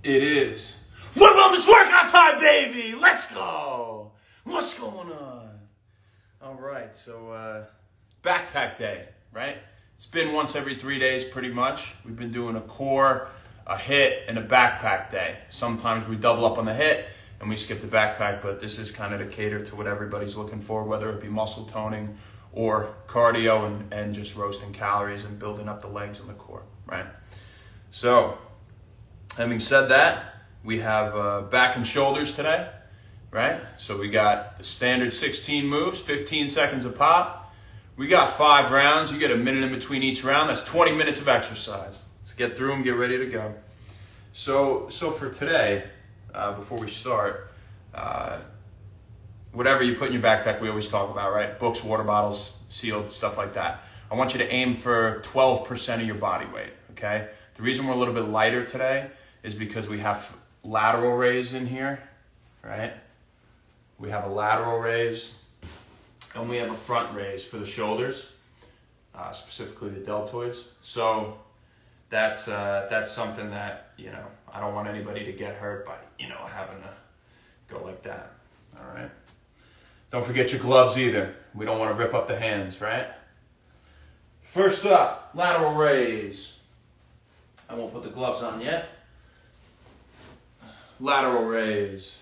It is. What wellness workout time, baby? Let's go. What's going on? All right, so backpack day, right? It's been once every 3 days pretty much. We've been doing a core, a hit, and a backpack day. Sometimes we double up on the hit and we skip the backpack, but this is kind of to cater to what everybody's looking for, whether it be muscle toning or cardio and just roasting calories and building up the legs and the core, right? So, having said that, we have back and shoulders today, right? So we got the standard 16 moves, 15 seconds a pop. We got 5 rounds. You get a minute in between each round. That's 20 minutes of exercise. Let's get through them, get ready to go. So for today, before we start, whatever you put in your backpack, we always talk about, right? Books, water bottles, sealed, stuff like that. I want you to aim for 12% of your body weight, okay? The reason we're a little bit lighter today is because we have lateral raise in here, right? We have a lateral raise and we have a front raise for the shoulders, specifically the deltoids. So that's something that, I don't want anybody to get hurt by, having to go like that, all right? Don't forget your gloves either. We don't want to rip up the hands, right? First up, lateral raise. I won't put the gloves on yet. Lateral raise.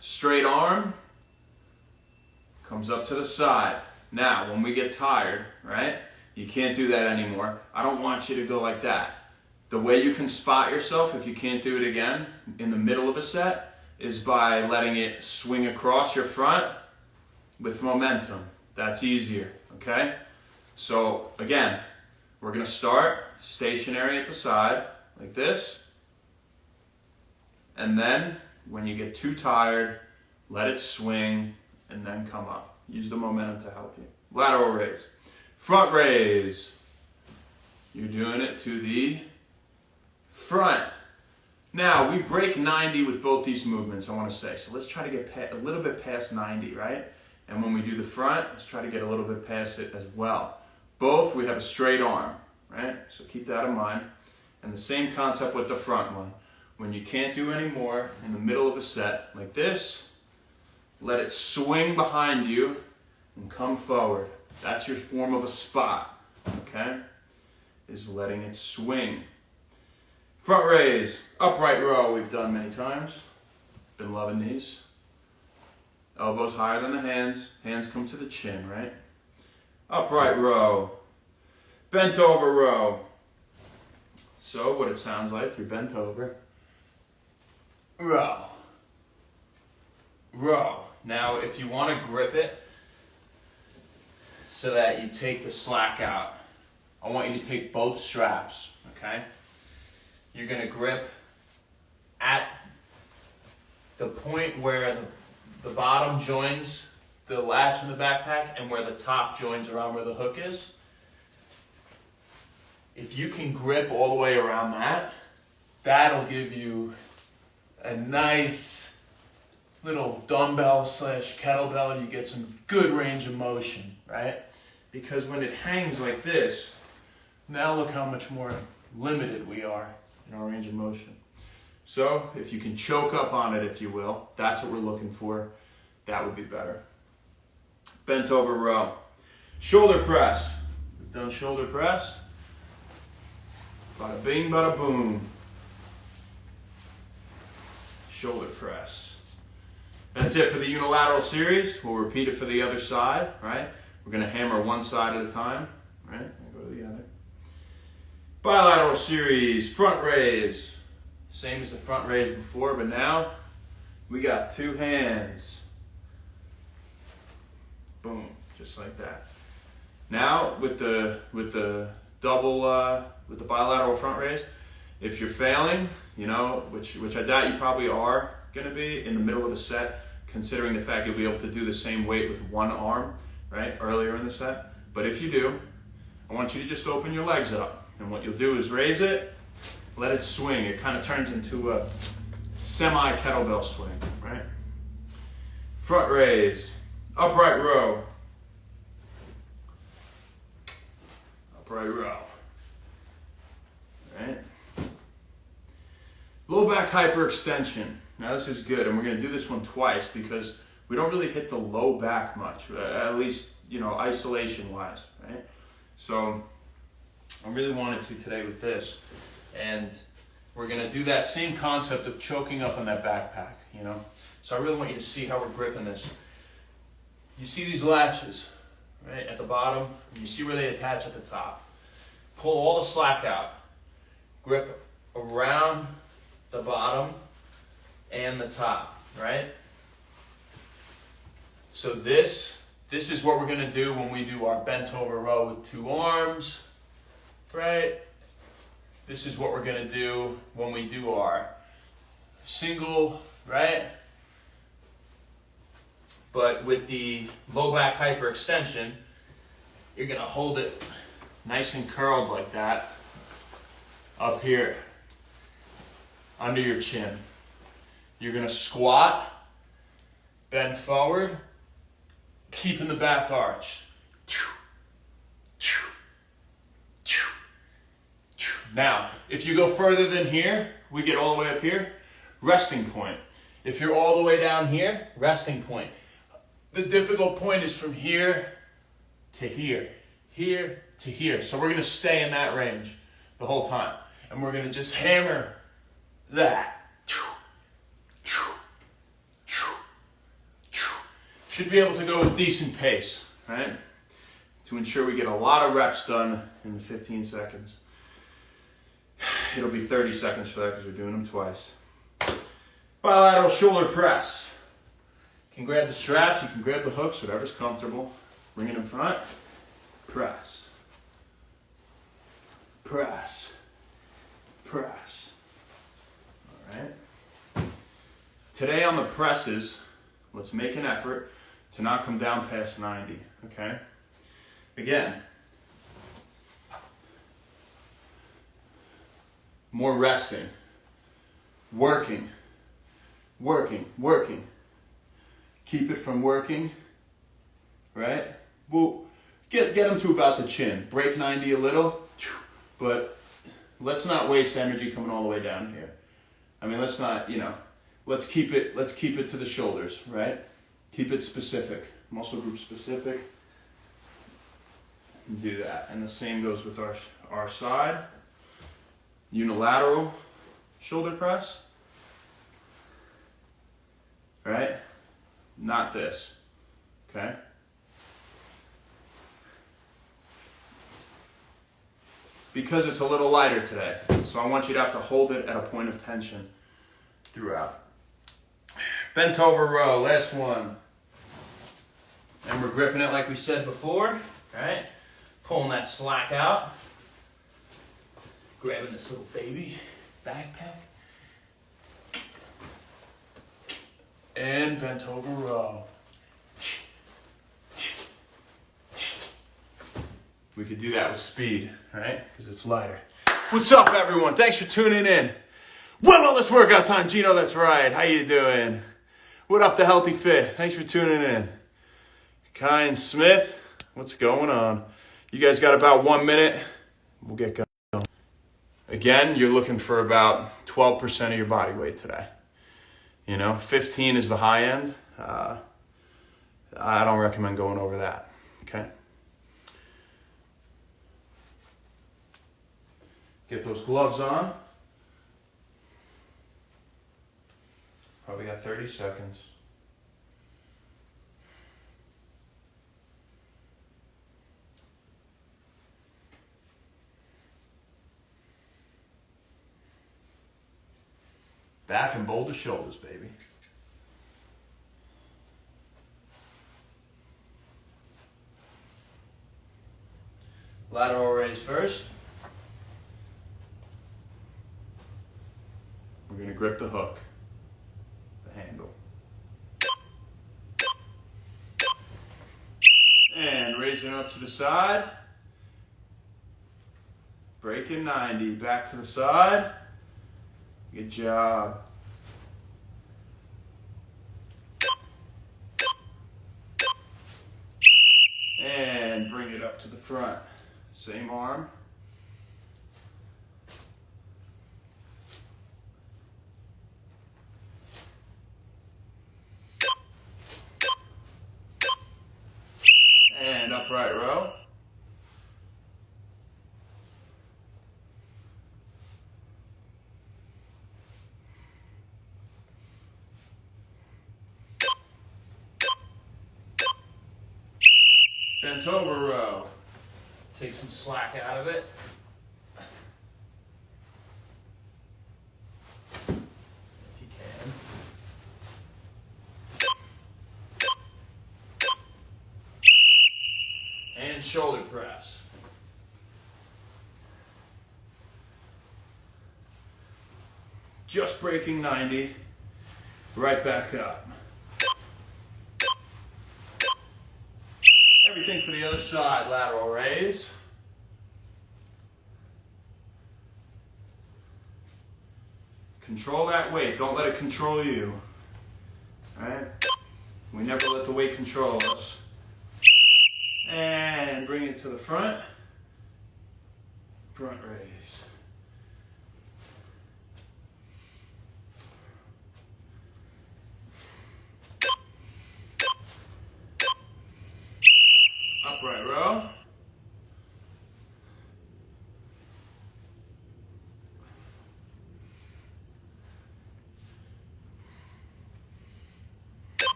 Straight arm comes up to the side. Now, when we get tired, right, you can't do that anymore. I don't want you to go like that. The way you can spot yourself, if you can't do it again, in the middle of a set, is by letting it swing across your front with momentum. That's easier, okay? So, again, we're going to start stationary at the side, like this. And then, when you get too tired, let it swing and then come up. Use the momentum to help you. Lateral raise. Front raise. You're doing it to the front. Now, we break 90 with both these movements, I want to say. So let's try to get a little bit past 90, right? And when we do the front, let's try to get a little bit past it as well. Both, we have a straight arm, right? So keep that in mind. And the same concept with the front one. When you can't do any more, in the middle of a set, like this, let it swing behind you and come forward. That's your form of a spot, okay? Is letting it swing. Front raise, upright row, we've done many times. Been loving these. Elbows higher than the hands. Hands come to the chin, right? Upright row. Bent over row. So what it sounds like, you're bent over. Row. Row. Now if you want to grip it so that you take the slack out, I want you to take both straps, okay? You're going to grip at the point where the bottom joins the latch in the backpack and where the top joins around where the hook is. If you can grip all the way around that, that'll give you a nice little dumbbell / kettlebell. You get some good range of motion, right? Because when it hangs like this, now look how much more limited we are in our range of motion. So if you can choke up on it, if you will, that's what we're looking for. That would be better. Bent over row. Shoulder press. We've done shoulder press. Bada bing, bada boom. Shoulder press. That's it for the unilateral series. We'll repeat it for the other side, right? We're going to hammer one side at a time, right? And go to the other. Bilateral series, front raise. Same as the front raise before, but now we got 2 hands. Boom, just like that. Now with the double with the bilateral front raise, if you're failing, which I doubt you probably are going to be in the middle of a set, considering the fact you'll be able to do the same weight with one arm, right, earlier in the set. But if you do, I want you to just open your legs up. And what you'll do is raise it, let it swing. It kind of turns into a semi-kettlebell swing, right? Front raise, upright row. Upright row. All right? Low back hyperextension. Now this is good, and we're gonna do this one twice because we don't really hit the low back much, at least, you know, isolation wise, right? So I really wanted to today with this, and we're gonna do that same concept of choking up on that backpack, you know? So I really want you to see how we're gripping this. You see these latches, right, at the bottom, and you see where they attach at the top. Pull all the slack out. Grip around the bottom and the top, right? So this is what we're gonna do when we do our bent over row with 2 arms, right? This is what we're gonna do when we do our single, right? But with the low back hyperextension, you're gonna hold it nice and curled like that up here under your chin. You're gonna squat, bend forward, keeping the back arch. Now, if you go further than here, we get all the way up here, resting point. If you're all the way down here, resting point. The difficult point is from here to here to here. So we're gonna stay in that range the whole time. And we're gonna just hammer that. Should be able to go with decent pace, right? To ensure we get a lot of reps done in 15 seconds. It'll be 30 seconds for that because we're doing them twice. Bilateral shoulder press. You can grab the straps, you can grab the hooks, whatever's comfortable. Bring it in front. Press. Press. Press. All right. Today on the presses, let's make an effort to not come down past 90, okay? Again, more resting, working, working, working. Keep it from working, right? We'll get them to about the chin. Break 90 a little, but let's not waste energy coming all the way down here. I mean, let's not, you know, let's keep it to the shoulders, right? Keep it specific, muscle group specific. Do that, and the same goes with our side. Unilateral shoulder press, right? Not this, okay? Because it's a little lighter today, so I want you to have to hold it at a point of tension throughout. Bent over row, last one. And we're gripping it like we said before, right? Pulling that slack out. Grabbing this little baby backpack. And bent over row. We could do that with speed, right? Because it's lighter. What's up, everyone? Thanks for tuning in. Wellness workout time. Gino, that's right. How you doing? What up, the Healthy Fit? Thanks for tuning in. Kai and Smith, what's going on? You guys got about 1 minute. We'll get going. Again, you're looking for about 12% of your body weight today. You know, 15 is the high end. I don't recommend going over that, okay? Get those gloves on. Probably got 30 seconds. Back and boulder shoulders, baby. Lateral raise first. We're going to grip the hook, the handle. And raising up to the side. Breaking 90, back to the side. Good job. And bring it up to the front. Same arm. upright row. Bent over row. Take some slack out of it. If you can. And shoulder press. Just breaking 90. Right back up. Everything for the other side, lateral raise. Control that weight, don't let it control you. All right? We never let the weight control us. And bring it to the front. Front raise. Upright row.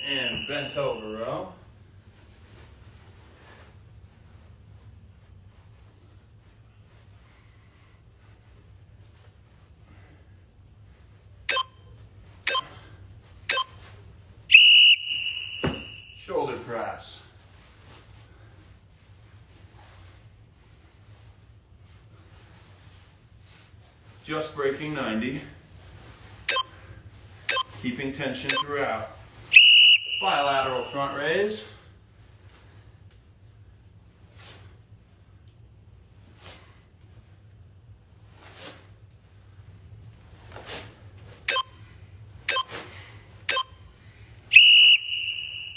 And bent over row. Shoulder press. Just breaking 90. Keeping tension throughout. Bilateral front raise.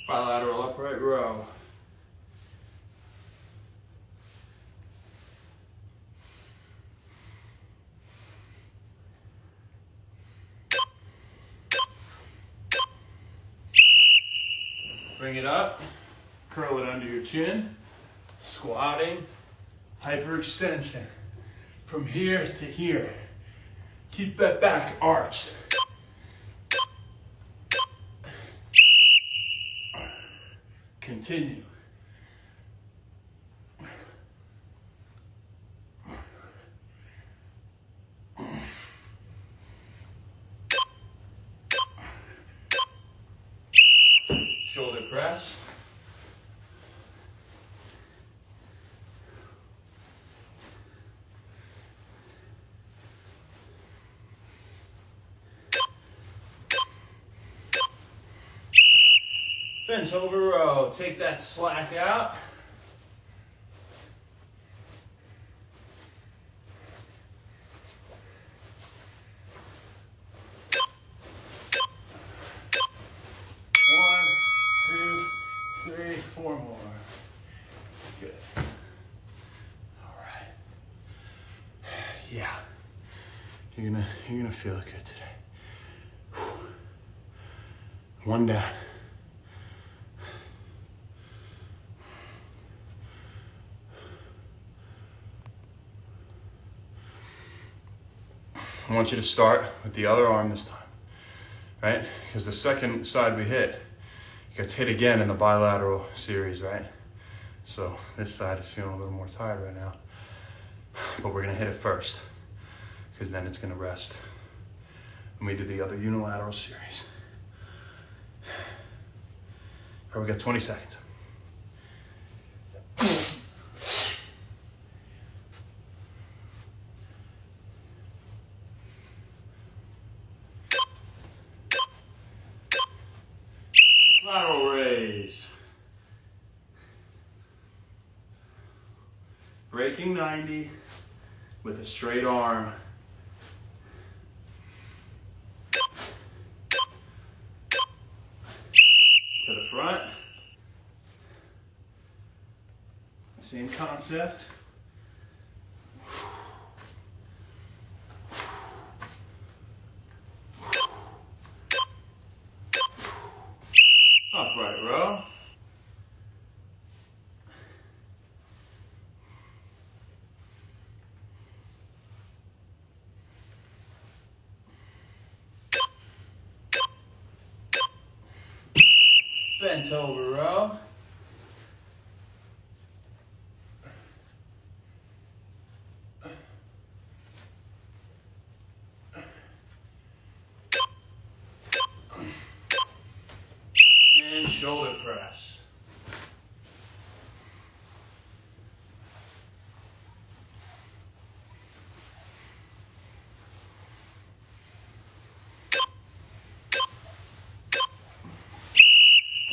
Bilateral upright row. Bring it up, curl it under your chin, squatting, hyperextension. From here to here. Keep that back arched. Continue. Shoulder press. Bent over row. Take that slack out. Four more. Good. All right. Yeah. You're gonna feel it good today. One down. I want you to start with the other arm this time, right? Because the second side we hit, it gets hit again in the bilateral series, right? So this side is feeling a little more tired right now. But we're gonna hit it first, because then it's gonna rest when we do the other unilateral series. Probably got 20 seconds. Lateral raise. Breaking 90 with a straight arm. To the front. Same concept. Upright Bent over row. And shoulder press.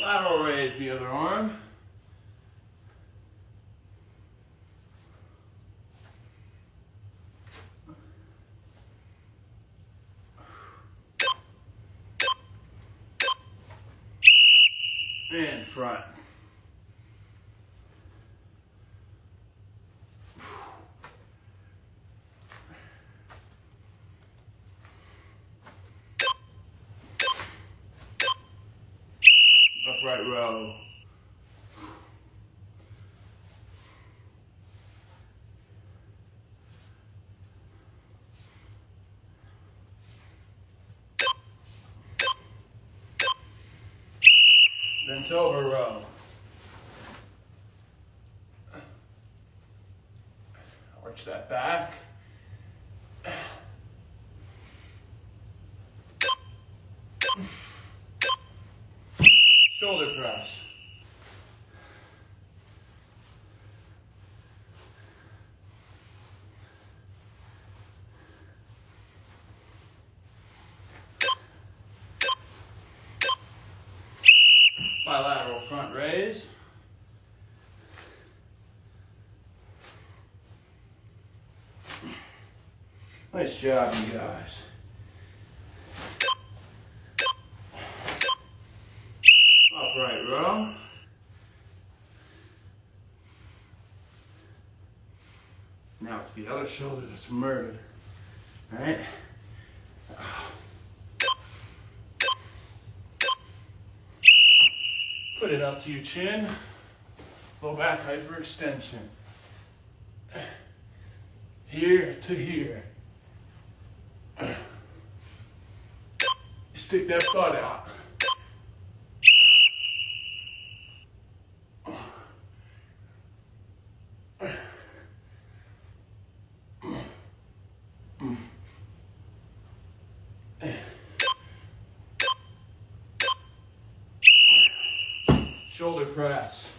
Lateral raise the other arm. And front. Upright row. Bent over row. Arch that back. Shoulder press. Bilateral front raise. Nice job, you guys. Upright row. Now it's the other shoulder that's murdered. All right? Put it up to your chin. Low back hyperextension. Here to here. Stick that butt out. Shoulder press.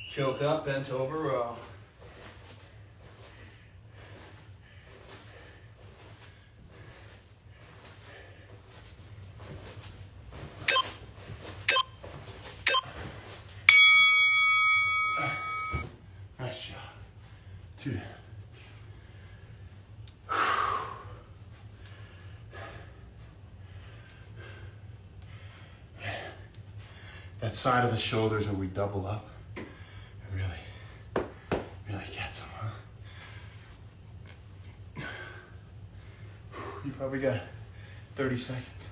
Choke up, bent over row. Nice job. 2. That side of the shoulders where we double up. Really gets them, huh? You probably got 30 seconds.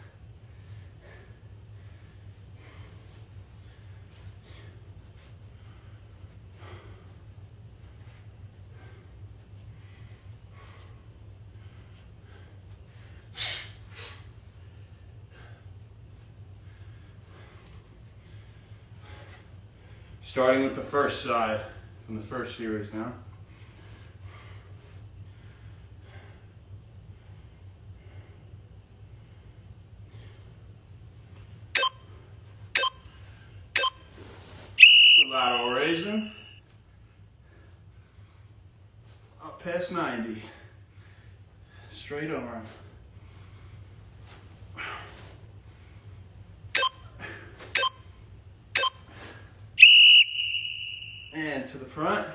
Starting with the first side from the first series now. Lateral raising. Up past 90. Straight arm. And to the front.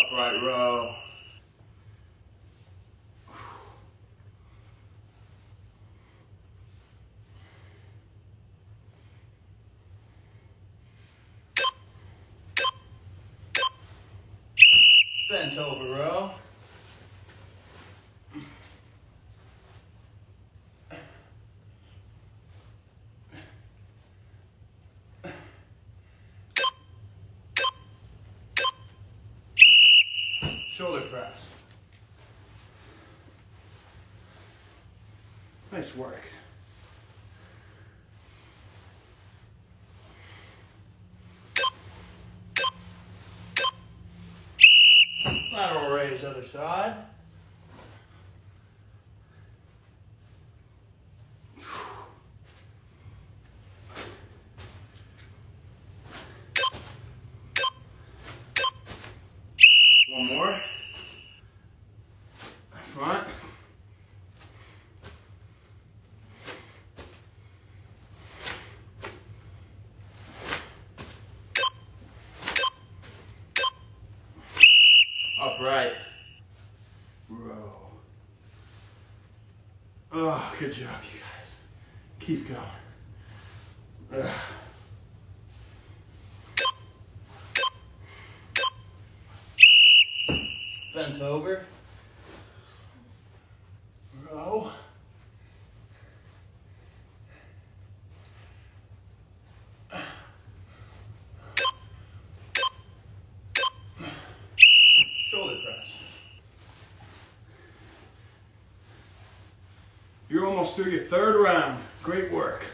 Upright row. Bent over row. Shoulder press. Nice work. Lateral raise, other side. One more. Front. Upright. Row. Oh, good job, you guys. Keep going. Ugh. Bent over. Row. Shoulder press. You're almost through your third round. Great work.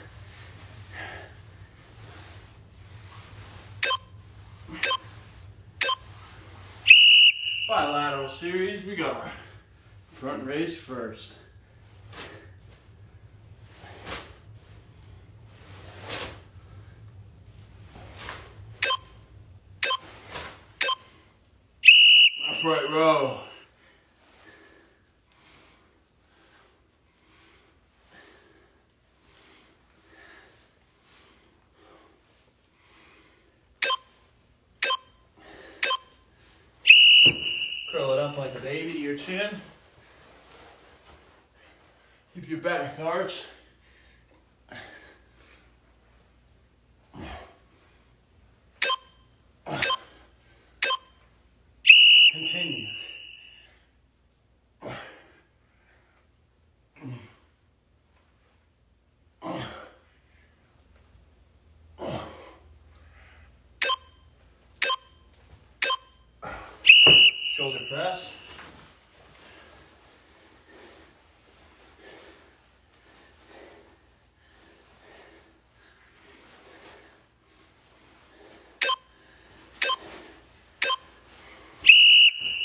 Bilateral series, we got our front raise first. Upright row. Curl it up like a baby to your chin. Keep your back arch. Continue. Shoulder press.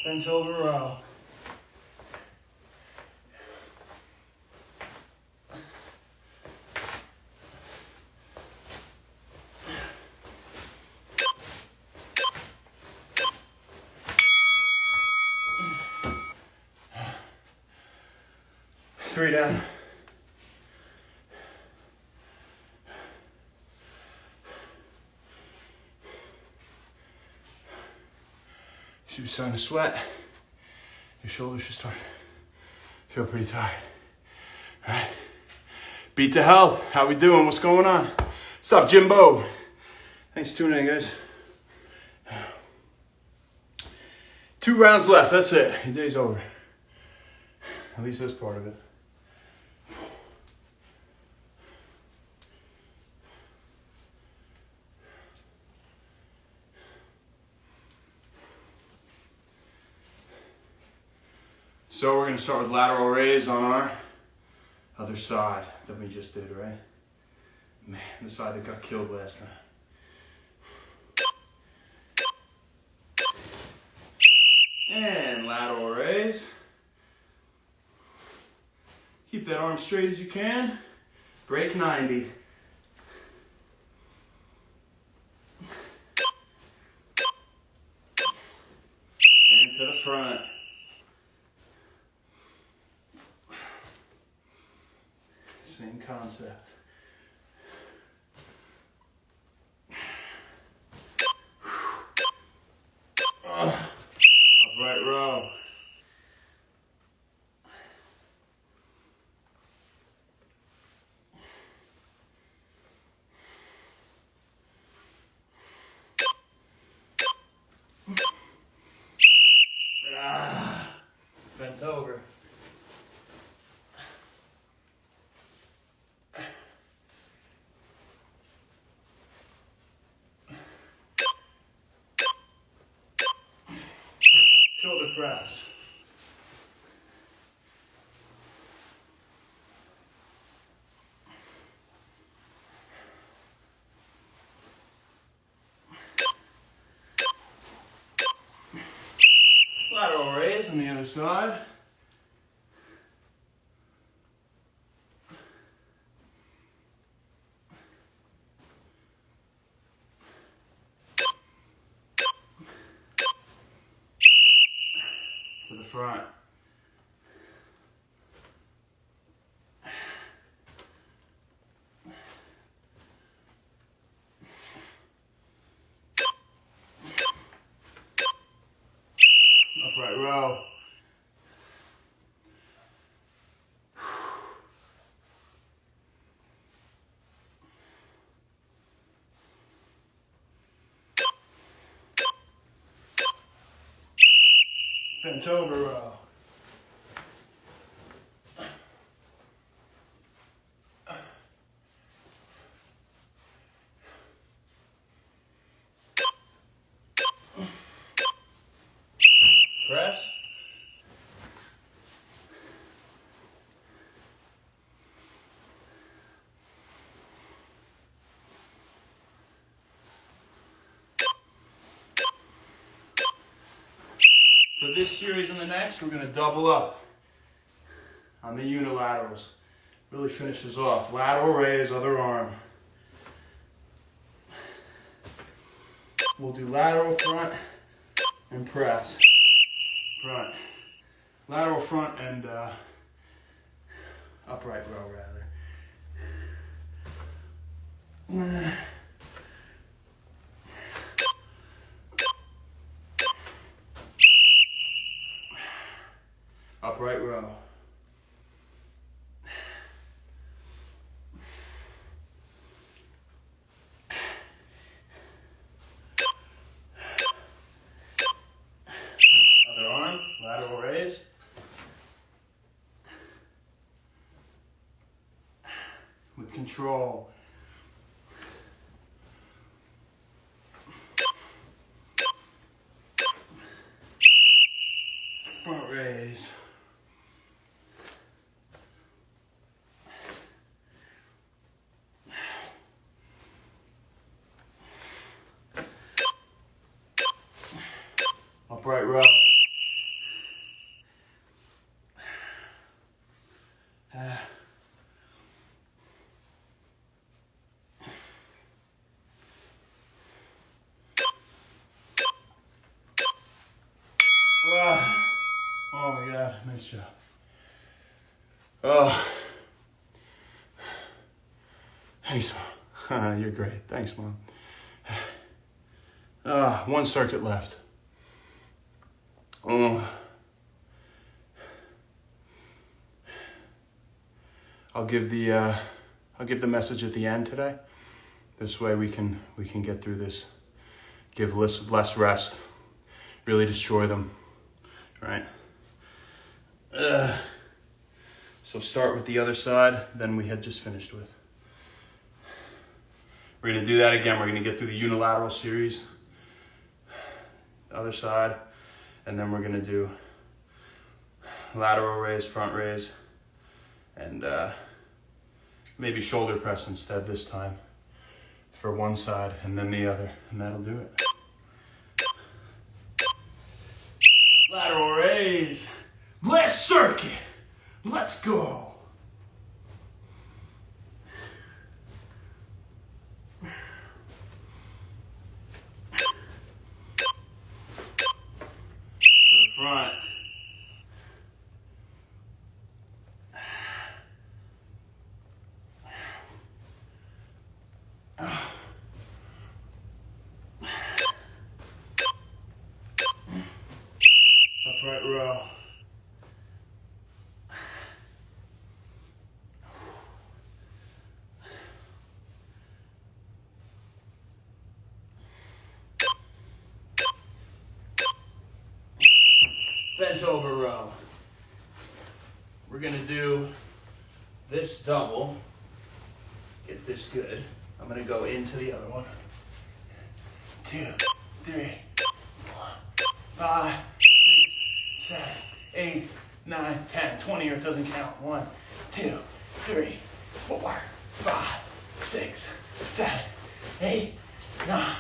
Bent over row. Three down. You should be starting to sweat. Your shoulders should start to feel pretty tired. All right. Beat to health. How we doing? What's going on? What's up, Jimbo? Thanks for tuning in, guys. 2 rounds left. That's it. Your day's over. At least this part of it. So we're going to start with lateral raise on our other side that we just did, right? Man, the side that got killed last round. And lateral raise. Keep that arm straight as you can. Break 90. And to the front. Same concept. Upright row. Bent over. Shoulder press. Lateral raise on the other side. To the front. Upright row. Bent over row. Press. For this series and the next, we're going to double up on the unilaterals. Really finishes off. Lateral raise, other arm. We'll do lateral front and press. Front. Lateral front and upright row, rather. Upright row. Other arm, lateral raise. With control. Front raise. Upright row. Oh my God, nice job. Thanks, Mom. You're great. Thanks, Mom. One circuit left. I'll give the message at the end today. This way we can get through this. Give less rest. Really destroy them. Right? So start with the other side, then we had just finished with. We're going to do that again. We're going to get through the unilateral series, other side, and then we're going to do lateral raise, front raise, and maybe shoulder press instead this time for one side and then the other, and that'll do it. Lateral raise, last circuit, let's go. Front. Upright row. Bent over row. we're gonna do this double. Get this good. I'm gonna go into the other one. 2, 3, 4, 5, 6, 7, 8, 9, 10. 20 or it doesn't count. 1, 2, 3, 4, 5, 6, 7, 8, 9,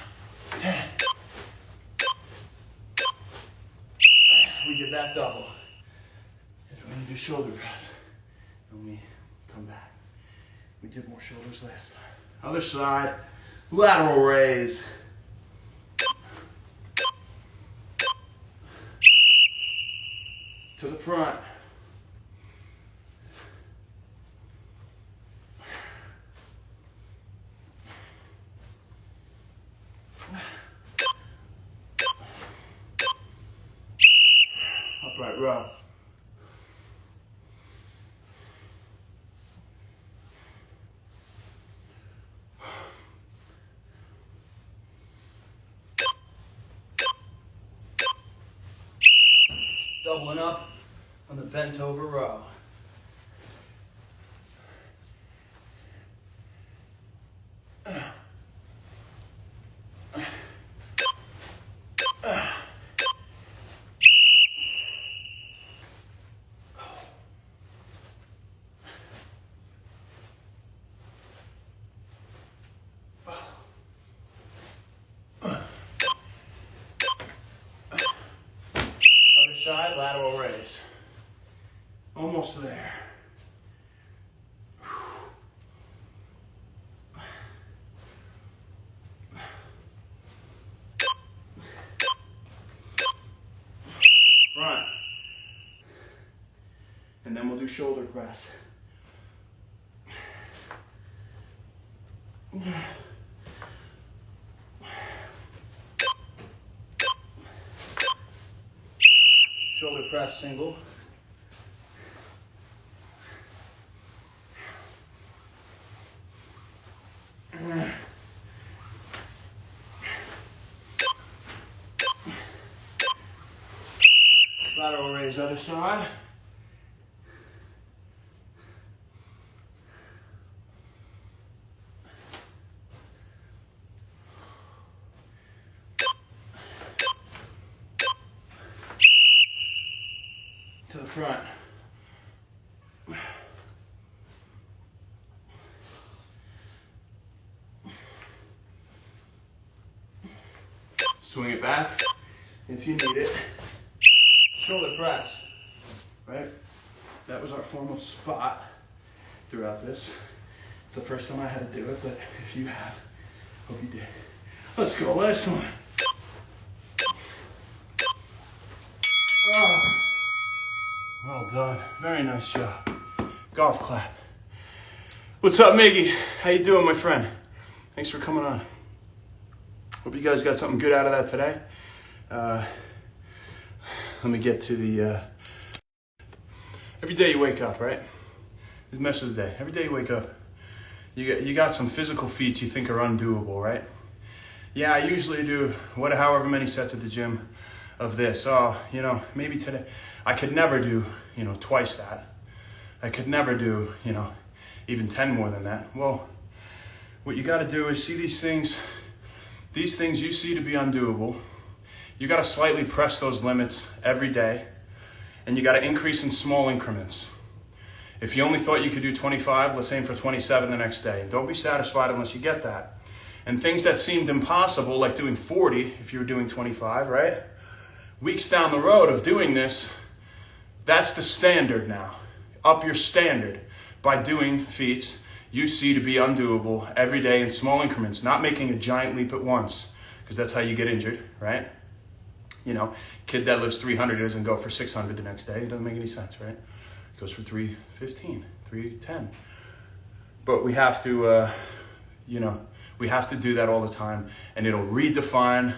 10. We did that double. We're gonna do shoulder press. And we come back. We did more shoulders last time. Other side, lateral raise. To the front. Upright row. Doubling up on the bent over row. Side lateral raise. Almost there. Front. And then we'll do shoulder press. Shoulder press single. Lateral raise other side. To the front. Swing it back if you need it. Shoulder press, right? That was our form of spot throughout this. It's the first time I had to do it, but if you have, hope you did. Let's go, last one. Oh. Well done. Very nice job. Golf clap. What's up, Miggy? How you doing, my friend? Thanks for coming on. Hope you guys got something good out of that today. Let me get to the... every day you wake up, right? This message of the day. Every day you wake up, you got some physical feats you think are undoable, right? Yeah, I usually do however many sets at the gym of this. Oh, maybe today. I could never do, twice that. I could never do, even 10 more than that. Well, what you got to do is see these things you see to be undoable. You got to slightly press those limits every day, and you got to increase in small increments. If you only thought you could do 25, let's aim for 27 the next day. Don't be satisfied unless you get that. And things that seemed impossible, like doing 40 if you were doing 25, right? Weeks down the road of doing this, that's the standard now. Up your standard by doing feats you see to be undoable every day in small increments, not making a giant leap at once, because that's how you get injured, right? Kid that lives 300 doesn't go for 600 the next day. It doesn't make any sense, right? It goes for 315, 310. But we have to, we have to do that all the time, and it'll redefine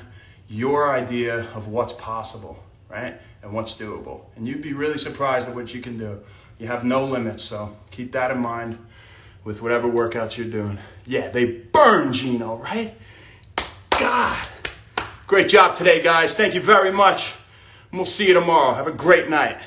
your idea of what's possible, right? And what's doable. And you'd be really surprised at what you can do. You have no limits, so keep that in mind with whatever workouts you're doing. Yeah, they burn, Gino, right? God. Great job today, guys. Thank you very much. And we'll see you tomorrow. Have a great night.